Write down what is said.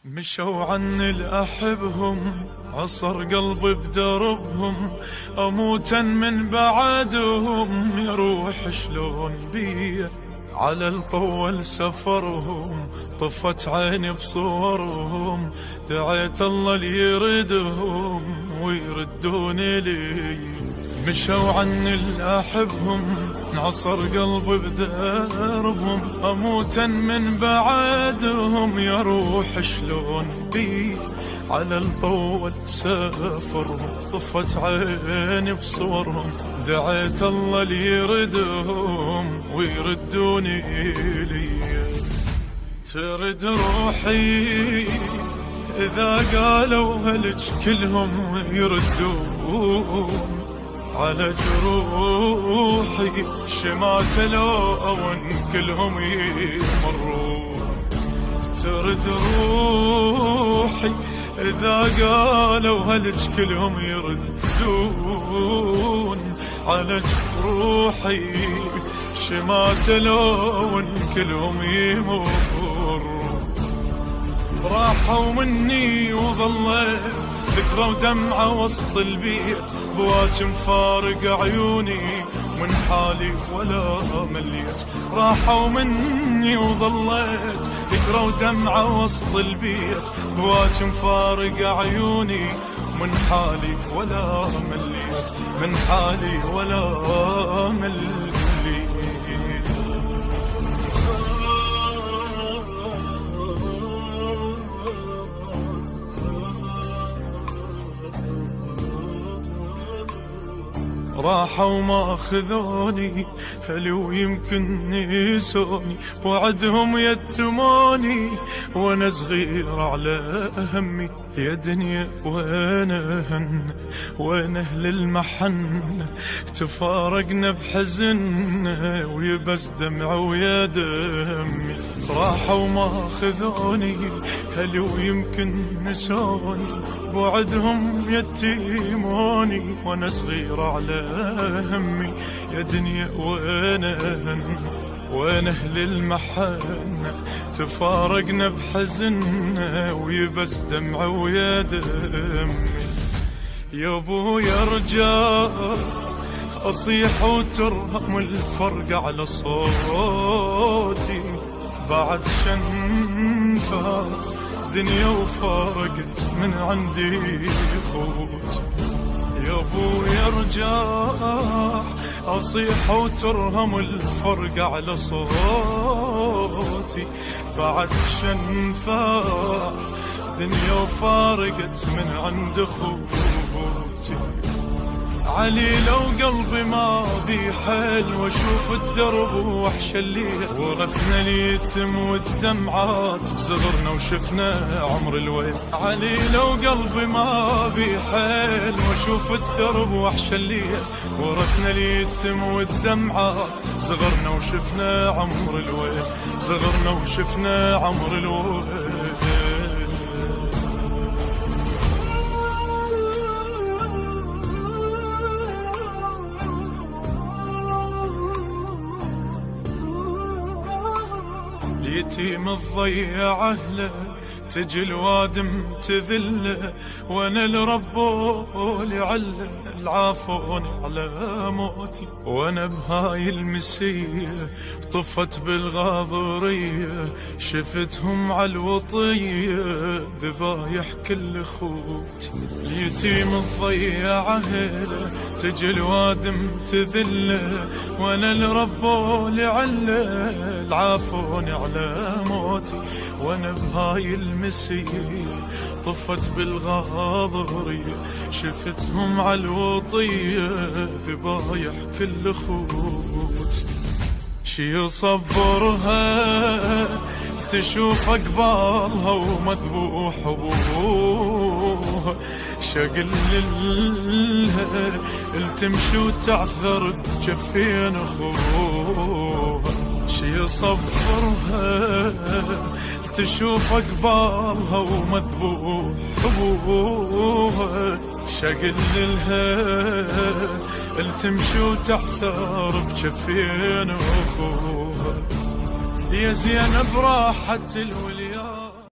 مشوا عني الأحبهم، عصر قلبي بدربهم، أموتا من بعدهم، يروح شلون بيه على الطول سفرهم، طفت عيني بصورهم، دعيت الله ليردهم ويردوني لي. مشوا عني الأحبهم، عصر قلبي بدربهم، أموتا من بعدهم، يروح شلون بي على الطول سافرهم، طفت عيني بصورهم، دعيت الله ليردهم ويردوني لي. ترد روحي إذا قالوا هلج كلهم يردون على جروحي، شمات لون كلهم يمرون. ترد روحي إذا قالوا هلج كلهم يردون على جروحي، شمات لون كلهم يمرون. راحوا مني وظليت ذكرى ودمعة وسط البيت، بواج مفارق عيوني من حالي ولا مليت. راحوا مني وظليت ذكرى ودمعة وسط البيت، بواج مفارق عيوني من حالي ولا مليت، من حالي ولا مليت. راحوا ما أخذوني هلي ويمكن نسوني، وعدهم يتموني وانا صغير على همي. يا دنيا وين هن وين اهل المحن، تفارقنا بحزن ويبس دمع ويا دمي. راحوا ما أخذوني هلي ويمكن نسوني، بوعدهم يتيموني وانا صغير على همي. يا دنيا وين هن وين اهل المحن، تفارقنا بحزن ويبس دمع ويا دمي. يا ابويا ارجع اصيح وترهم الفرق على صوتي، بعد شنفة دنيا وفارقت من عندي خوت. يا ابويا ارجع اصيح وترهم الفرق على صوتي، بعد شنفة دنيا وفارقت من عند خوتي. علي لو قلبي ما بيحل واشوف الدرب وحش الليل، ورثنا اليتم والدمعات صغرنا وشفنا عمر الويل. علي لو قلبي ما بيحل واشوف الدرب وحش الليل، ورثنا اليتم والدمعات صغرنا وشفنا عمر الويل، صغرنا وشفنا عمر الويل. اليتيم الضيع أهله، تجي الوادم تذله، وانا الربو لعله العافوني على موتي. وانا بهاي المسية طفت بالغاضرية، شفتهم على الوطية ذبايح كل خوتي. اليتيم الضيع أهله، تجي الوادم تذله، وانا الربو لعله العافوني على موتي. وانا بهاي المسية طفت بالغاضرية، شفتهم على الوطية ذبايح كل خوت. شي يصبرها تشوف قبالها ومذبوح ابوها، شقل لها التمشي وتعثر بجفين اخوها. شي يصبرها تشوف قبالها ومذبوح ابوها، شقل لها التمشي وتعثر بجفين اخوها. يا زينب راحت الولي